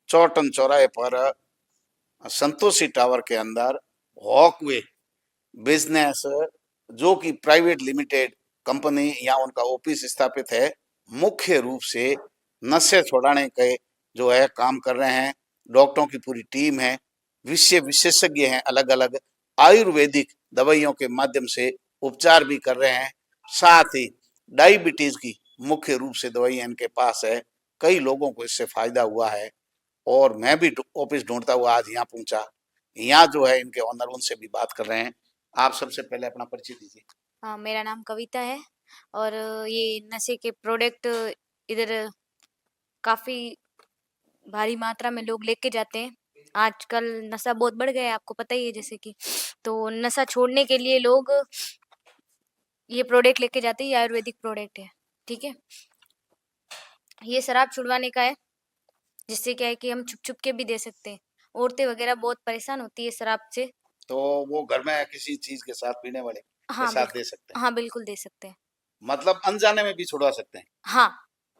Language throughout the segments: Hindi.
चौटन चौराहे पर संतोषी टावर के अंदर वॉकवे बिजनेस, जो कि प्राइवेट लिमिटेड कंपनी या उनका ऑफिस स्थापित है, मुख्य रूप से नशे छुड़ाने के जो है काम कर रहे हैं। डॉक्टरों की पूरी टीम है, विशेषज्ञ हैं, अलग अलग आयुर्वेदिक दवाइयों के माध्यम से उपचार भी कर रहे हैं। साथ ही डायबिटीज की मुख्य रूप से दवाइयां इनके पास है। कई लोगों को इससे फायदा हुआ है और मैं भी ऑफिस ढूंढता हुआ आज यहाँ पहुंचा। यहाँ जो है इनके ओनर, उनसे भी बात कर रहे हैं। आप सबसे पहले अपना परिचय दीजिए। हाँ, मेरा नाम कविता है और ये नशे के प्रोडक्ट इधर काफ़ी भारी मात्रा में लोग लेके जाते हैं। आजकल नशा बहुत बढ़ गया है, आपको पता ही है जैसे कि। तो नशा छोड़ने के लिए लोग ये प्रोडक्ट लेके जाते हैं, ये आयुर्वेदिक प्रोडक्ट है, ठीक है। ये शराब छुड़वाने का है, जिससे क्या है कि हम छुप-छुप के भी दे सकते हैं। औरतें वगैरह बहुत परेशान होती है शराब से। तो वो घर में किसी चीज के साथ, पीने वाले के हाँ, साथ दे बिल्कुल। सकते हैं, हाँ, बिल्कुल दे सकते हैं। मतलब अनजाने में भी छुड़वा सकते हैं। हाँ,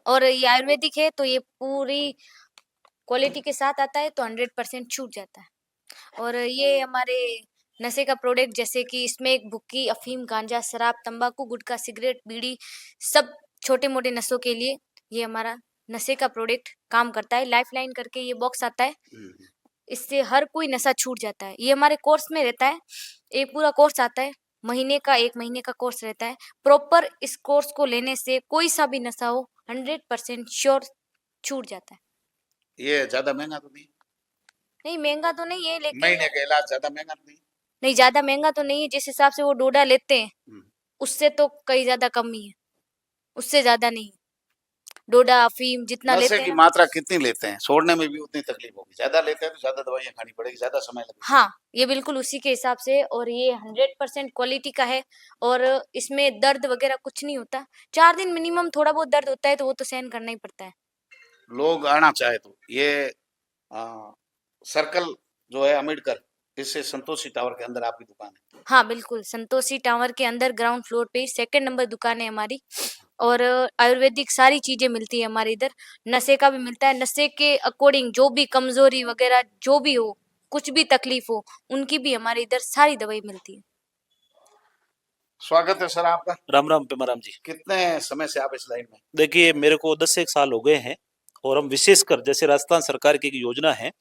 और ये आयुर्वेदिक है तो ये पूरी क्वालिटी के साथ आता है तो 100% छूट जाता है। और ये हमारे नशे का प्रोडक्ट जैसे कि इसमें एक भुक्की, अफीम, गांजा, शराब, तंबाकू, गुटखा, सिगरेट, बीड़ी, सब छोटे-मोटे नशों के लिए ये हमारा नशे का प्रोडक्ट काम करता है। लाइफलाइन करके ये बॉक्स आता है, हम्म। इससे हर कोई नशा छूट जाता है। ये हमारे कोर्स में रहता है, एक पूरा कोर्स आता है, महीने का 1 महीने का कोर्स रहता है। प्रॉपर इस कोर्स को लेने से कोई सा भी नशा हो 100% श्योर छूट जाता है। ये ज्यादा महंगा तो नहीं? नहीं, महँगा तो नहीं है लेकिन महीने का इलाज ज्यादा महंगा तो नहीं? नहीं, ज़्यादा महँगा तो नहीं है, जिस हिसाब से वो डोडा लेते हैं, हम्म। उससे तो कहीं ज़्यादा कम ही है, उससे ज़्यादा नहीं है। डोडा, अफ़ीम जितना नशे लेते हैं की ना। मात्रा कितनी लेते हैं? छोड़ने में भी उतनी तकलीफ होगी। ज्यादा लेते हैं तो ज्यादा दवाइयां खानी पड़ेगी, ज्यादा समय लगेगा। हाँ, ये बिल्कुल उसी के हिसाब से और ये 100% क्वालिटी का है और इसमें दर्द वग़ैरह कुछ नहीं होता। 4 दिन मिनिमम थोड़ा बहुत दर्द होता है, तो वो तो सहन करना ही पड़ता है। लोग आना चाहे तो ये आ, सर्कल जो है अम्बेडकर, इससे संतोषी टावर के अंदर आपकी दुकान है। हाँ, बिल्कुल, संतोषी टावर के अंदर ग्राउंड फ्लोर पे 2nd नंबर दुकान है हमारी और आयुर्वेदिक सारी चीज़ें मिलती है हमारे इधर। नशे का भी मिलता है, नशे के अकॉर्डिंग जो भी कमज़ोरी वग़ैरह जो भी हो, कुछ भी तकलीफ़ हो, उनकी भी हमारे इधर सारी दवाई मिलती है। स्वागत है सर आपका। राम राम पेमाराम जी। कितने समय से आप इस लाइन में? देखिए मेरे को 10 से 1 साल हो गए हैं और हम विशेषकर जैसे राजस्थान सरकार की एक योजना है,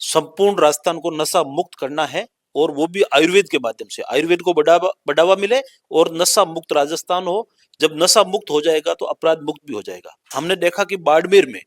संपूर्ण राजस्थान को नशा मुक्त करना है और वो भी आयुर्वेद के माध्यम से। आयुर्वेद को बढ़ावा बढ़ावा मिले और नशा मुक्त राजस्थान हो। जब नशा मुक्त हो जाएगा तो अपराध मुक्त भी हो जाएगा। हमने देखा कि बाड़मेर में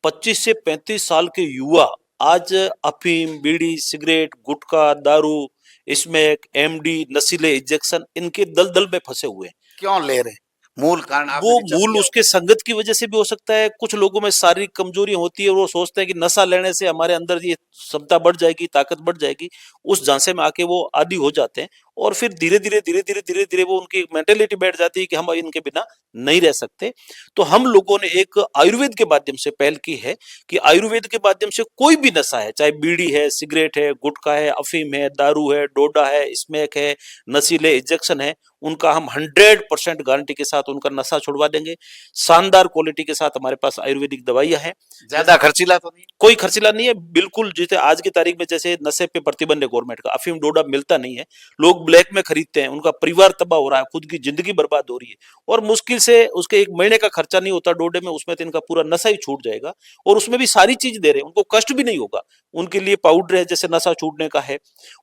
25 से 35 साल के युवा आज अफीम, बीड़ी, सिगरेट, गुटखा, दारू, स्मैक, एमडी, नशीले इंजेक्शन इनके दलदल में फंसे हुए हैं। क्यों ले रहे हैं? मूल कारण वो आपने विचार मूल किया उसके संगत की वजह से भी हो सकता है। कुछ लोगों में शारीरिक कमजोरी होती है, वो सोचते हैं कि नशा लेने से हमारे अंदर ये क्षमता बढ़ जाएगी, ताकत बढ़ जाएगी। उस झांसे में आके वो आदी हो जाते हैं और फिर धीरे धीरे वो उनकी मेंटेलिटी बैठ जाती है कि हम इनके बिना नहीं रह सकते। तो हम लोगों ने एक आयुर्वेद के माध्यम से पहल की है कि आयुर्वेद के माध्यम से कोई भी नशा है, चाहे बीड़ी है, सिगरेट है, गुटखा है, अफीम है, दारू है, डोडा है, स्मैक है, नशीले इंजेक्शन है, उनका हम 100% गारंटी के साथ उनका नशा छुड़वा देंगे। शानदार क्वालिटी के साथ हमारे पास आयुर्वेदिक दवाइयां हैं। ज्यादा खर्चीला तो नहीं? कोई खर्चीला नहीं है, बिल्कुल। जैसे आज की तारीख में जैसे नशे पे प्रतिबंध है गवर्नमेंट का, अफीम डोडा मिलता नहीं है, लोग ब्लैक में खरीदते हैं, उनका परिवार तबाह हो रहा है, खुद की जिंदगी बर्बाद हो रही है और मुश्किल से उसके 1 महीने का खर्चा नहीं होता डोडे में, उसमें तो इनका पूरा नशा ही छूट जाएगा। और उसमें भी सारी चीज दे रहे हैं, उनको कष्ट भी नहीं होगा। उनके लिए पाउडर है जैसे नशा छूटने का है,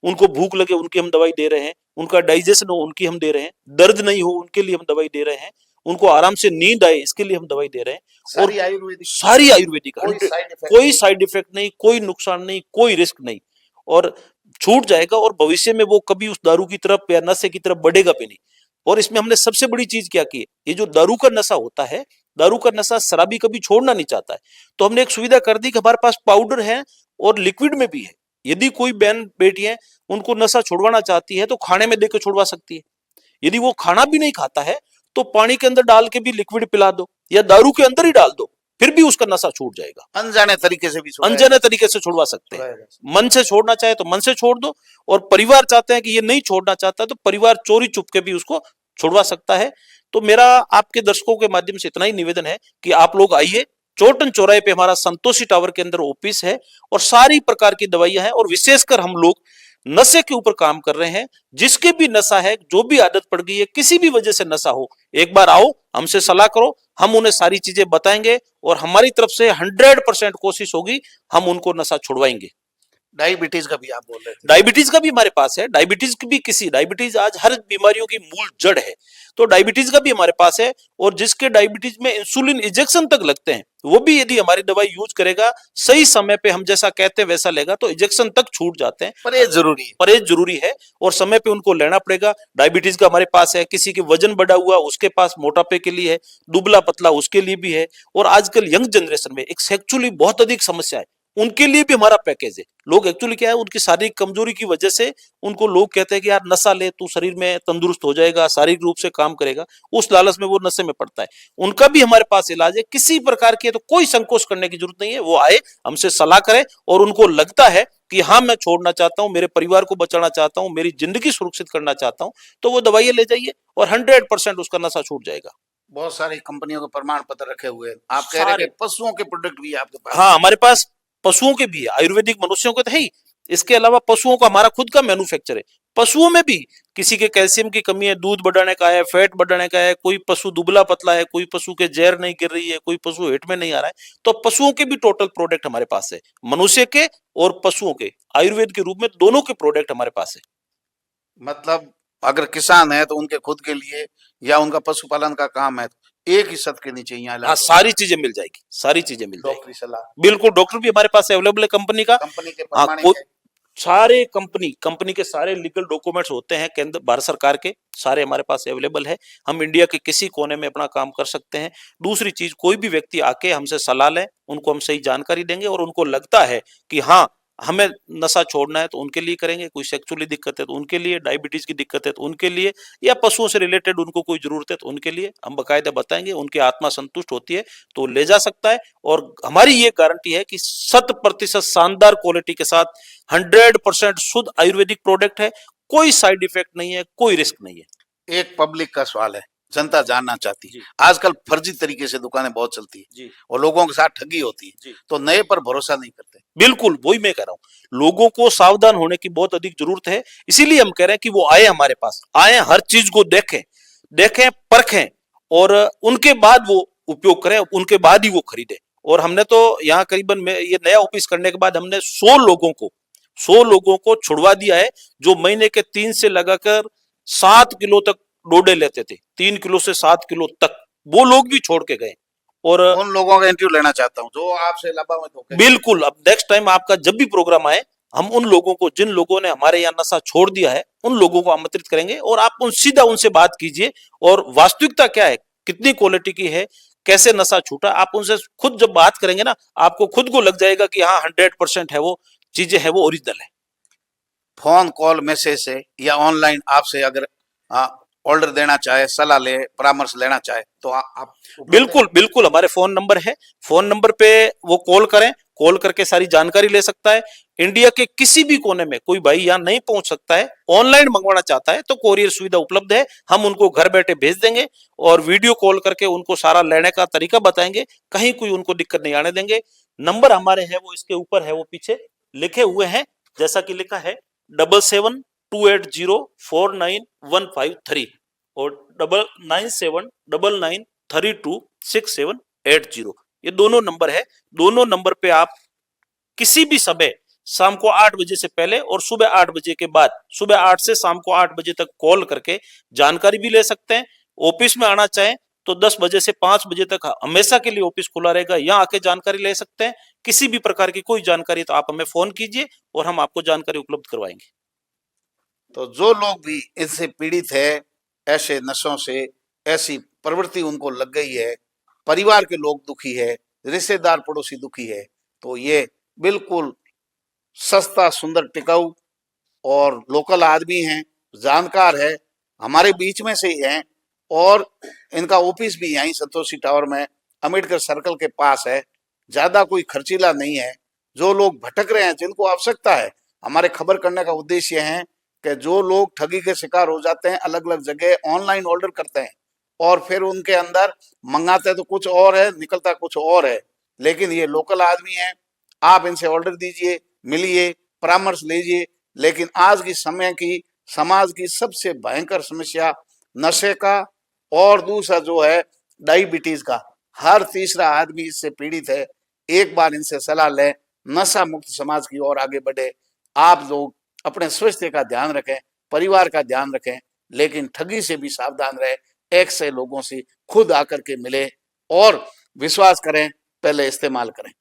उनको भूख लगे उनकी हम दवाई दे रहे हैं, उनका डाइजेशन हो उनकी हम दे रहे हैं, दर्द नहीं हो उनके लिए हम दवाई दे रहे हैं, उनको आराम से नींद आए इसके लिए हम दवाई दे रहे हैं। और सारी आयुर्वेदिक? सारी आयुर्वेदिक, कोई साइड इफेक्ट? कोई साइड इफेक्ट नहीं, कोई नुकसान नहीं, कोई रिस्क नहीं और छूट जाएगा और भविष्य में वो कभी उस दारू की तरफ या नशे की तरफ बढ़ेगा भी नहीं। और इसमें हमने सबसे बड़ी चीज क्या की है, ये जो दारू का नशा होता है, दारू का नशा शराबी कभी छोड़ना नहीं चाहता है, तो हमने एक सुविधा कर दी कि हमारे पास पाउडर है और लिक्विड में भी है। यदि कोई बहन बेटी है उनको नशा छुड़वाना चाहती है तो खाने में देकर छुड़वा सकती है। यदि वो खाना भी नहीं खाता है तो पानी के अंदर डाल के भी लिक्विड पिला दो या दारू के अंदर ही डाल दो, फिर भी उसका नशा छूट जाएगा। अनजाने तरीके से भी छुड़ाया अनजाने तरीके से छुड़वा सकते हैं। मन से छोड़ना चाहे तो मन से छोड़ दो और परिवार चाहते हैं कि ये नहीं छोड़ना चाहता तो परिवार चोरी चुपके भी उसको छुड़वा सकता है। तो मेरा आपके दर्शकों के माध्यम से इतना ही निवेदन है कि आप लोग आइए, चोटन चौराहे पे हमारा संतोषी टावर के अंदर ऑफिस है और सारी प्रकार की दवाइयां हैं और विशेषकर हम लोग नशे के ऊपर काम कर रहे हैं। जिसके भी नशा है, जो भी आदत पड़ गई है, किसी भी वजह से नशा हो, एक बार आओ हमसे सलाह करो, हम उन्हें सारी चीजें बताएंगे और हमारी तरफ से 100% कोशिश होगी, हम उनको नशा छुड़वाएंगे। डायबिटीज का भी आप बोल रहे थे। डायबिटीज का भी हमारे पास है। डायबिटीज आज हर बीमारियों की मूल जड़ है, तो डायबिटीज का भी हमारे पास है। और जिसके डायबिटीज में इंसुलिन इंजेक्शन तक लगते हैं, वो भी यदि हमारी दवाई यूज करेगा, सही समय पे हम जैसा कहते हैं वैसा लेगा, तो इंजेक्शन तक छूट जाते हैं। परहेज जरूरी है। परहेज जरूरी है और समय पे उनको लेना पड़ेगा। डायबिटीज का हमारे पास है, किसी के वजन बढ़ा हुआ उसके पास मोटापे के लिए है, दुबला पतला उसके लिए भी है। और आजकल यंग जनरेशन में एक सेक्सुअली बहुत अधिक समस्या है, उनके लिए भी हमारा पैकेज है। लोग एक्चुअली क्या है, उनकी शारीरिक कमजोरी की वजह से उनको लोग कहते हैं कि यार नशा ले, तू शरीर में तंदुरुस्त हो जाएगा, शारीरिक रूप से काम करेगा, उस लालच में वो नशे में पड़ता है। उनका भी हमारे पास इलाज है, किसी प्रकार की, तो कोई संकोच करने की जरूरत नहीं है। वो आए, हमसे सलाह करें और उनको लगता है कि हाँ मैं छोड़ना चाहता हूं, मेरे परिवार को बचाना चाहता हूं, मेरी जिंदगी सुरक्षित करना चाहता हूं, तो वो दवाइयां ले जाइए और 100% उसका नशा छूट जाएगा। बहुत सारी कंपनियों के प्रमाण पत्र रखे हुए हैं। आप कह रहे हैं कि पशुओं के प्रोडक्ट भी है आपके पास। हाँ, हमारे पास पशुओं के भी है, आयुर्वेदिक मनुष्यों के तो है ही, इसके अलावा पशुओं का हमारा खुद का मैन्युफैक्चर है। पशुओं में भी किसी के कैल्शियम की कमी है, दूध बढ़ाने का है, फैट बढ़ाने का है, कोई पशु दुबला पतला है, कोई पशु के जहर नहीं गिर रही है, कोई पशु हेट में नहीं आ रहा है, तो पशुओं के भी टोटल प्रोडक्ट हमारे पास है। मनुष्य के और पशुओं के आयुर्वेद के रूप में दोनों के प्रोडक्ट हमारे पास है। मतलब अगर किसान है तो उनके खुद के लिए या उनका पशुपालन का काम है, तो एक ही छत के नीचे यहाँ हाँ, सारी चीजें मिल जाएगी, सारी चीजें मिल जाएगी। डॉक्टरी सलाह बिल्कुल, डॉक्टर भी हमारे पास अवेलेबल है कंपनी का। कंपनी के हाँ, प्रमाणित है। सारे कंपनी के सारे लीगल डॉक्यूमेंट्स होते हैं केंद्र भारत सरकार के, सारे हमारे पास अवेलेबल है। हम इंडिया के किसी कोने में अपना काम कर सकते हैं। दूसरी चीज, कोई भी व्यक्ति आके हमसे सलाह ले, उनको हम सही जानकारी देंगे और उनको लगता है कि हाँ हमें नशा छोड़ना है, तो उनके लिए करेंगे। कोई सेक्सुअली दिक्कत है तो उनके लिए, डायबिटीज की दिक्कत है तो उनके लिए, या पशुओं से रिलेटेड उनको कोई जरूरत है तो उनके लिए हम बकायदा बताएंगे। उनकी आत्मा संतुष्ट होती है तो ले जा सकता है। और हमारी ये गारंटी है कि 100% शानदार क्वालिटी के साथ 100% शुद्ध आयुर्वेदिक प्रोडक्ट है, कोई साइड इफेक्ट नहीं है, कोई रिस्क नहीं है। एक पब्लिक का सवाल है, जनता जानना चाहती जी। है। आजकल फर्जी तरीके से दुकानें बहुत चलती है जी और लोगों के साथ ठगी होती है, जी, तो नए पर भरोसा नहीं करते। बिल्कुल वही मैं कह रहा हूँ, लोगों को सावधान होने की बहुत अधिक जरूरत है। इसीलिए हम कह रहे हैं कि वो आए हमारे पास, आए, हर चीज को देखें, परखें और उनके बाद वो उपयोग करें, उनके बाद ही वो खरीदे। और हमने तो यहाँ करीबन ये नया ऑफिस करने के बाद हमने 100 लोगों को छुड़वा दिया है, जो महीने के 3 से लगाकर 7 किलो तक डोडे लेते थे, 3 किलो से 7 किलो तक, वो लोग भी छोड़ के गए। और उन लोगों का इंटरव्यू लेना चाहता हूँ जो आपसे लाभान्वित होकर। बिल्कुल, अब नेक्स्ट टाइम आपका जब भी प्रोग्राम आए, हम उन लोगों को, जिन लोगों ने हमारे यहाँ नशा छोड़ दिया है, उन लोगों को आमंत्रित करेंगे और आप सीधा उनसे बात कीजिए और वास्तविकता क्या है, कितनी क्वालिटी की है, कैसे नशा छूटा, आप उनसे खुद जब बात करेंगे ना, आपको खुद को लग जाएगा कि हाँ 100% है, वो चीजें है, वो ओरिजिनल है। फोन कॉल मैसेज से या ऑनलाइन आपसे अगर ऑर्डर देना चाहे, सलाह ले, परामर्श लेना चाहे, तो आप बिल्कुल बिल्कुल, हमारे फोन नंबर है, फोन नंबर पे वो कॉल करें, कॉल करके सारी जानकारी ले सकता है। इंडिया के किसी भी कोने में कोई भाई यहाँ नहीं पहुंच सकता है, ऑनलाइन मंगवाना चाहता है तो कोरियर सुविधा उपलब्ध है, हम उनको घर बैठे भेज देंगे और वीडियो कॉल करके उनको सारा लेने का तरीका बताएंगे, कहीं कोई उनको दिक्कत नहीं आने देंगे। नंबर हमारे हैं, वो इसके ऊपर है, वो पीछे लिखे हुए हैं, जैसा कि लिखा है 7728049153 और 9979932678 ये दोनों नंबर है। दोनों नंबर पे आप किसी भी समय शाम को 8 बजे से पहले और सुबह 8 बजे के बाद, सुबह 8 से शाम को 8 बजे तक कॉल करके जानकारी भी ले सकते हैं। ऑफिस में आना चाहें तो 10 बजे से 5 बजे तक हमेशा के लिए ऑफिस खुला रहेगा, यहाँ आके जानकारी ले सकते हैं। किसी भी प्रकार की कोई जानकारी तो आप हमें फोन कीजिए और हम आपको जानकारी उपलब्ध करवाएंगे। तो जो लोग भी इससे पीड़ित है, ऐसे नशों से, ऐसी प्रवृत्ति उनको लग गई है, परिवार के लोग दुखी है, रिश्तेदार पड़ोसी दुखी है, तो ये बिल्कुल सस्ता, सुंदर, टिकाऊ और लोकल आदमी हैं, जानकार है, हमारे बीच में से ही हैं और इनका ऑफिस भी यहीं संतोषी टावर में अम्बेडकर सर्कल के पास है। ज्यादा कोई खर्चीला नहीं है। जो लोग भटक रहे हैं, जिनको आवश्यकता है, हमारे खबर करने का उद्देश्य है कि जो लोग ठगी के शिकार हो जाते हैं, अलग अलग जगह ऑनलाइन ऑर्डर करते हैं और फिर उनके अंदर मंगाते तो कुछ और है, निकलता कुछ और है, लेकिन ये लोकल आदमी है, आप इनसे ऑर्डर दीजिए, मिलिए, परामर्श लीजिए। लेकिन आज की समय की समाज की सबसे भयंकर समस्या नशे का और दूसरा जो है डायबिटीज का, हर तीसरा आदमी इससे पीड़ित है। एक बार इनसे सलाह लें, नशा मुक्त समाज की ओर आगे बढ़े। आप लोग अपने स्वास्थ्य का ध्यान रखें, परिवार का ध्यान रखें, लेकिन ठगी से भी सावधान रहे। एक से लोगों से खुद आकर के मिले और विश्वास करें, पहले इस्तेमाल करें।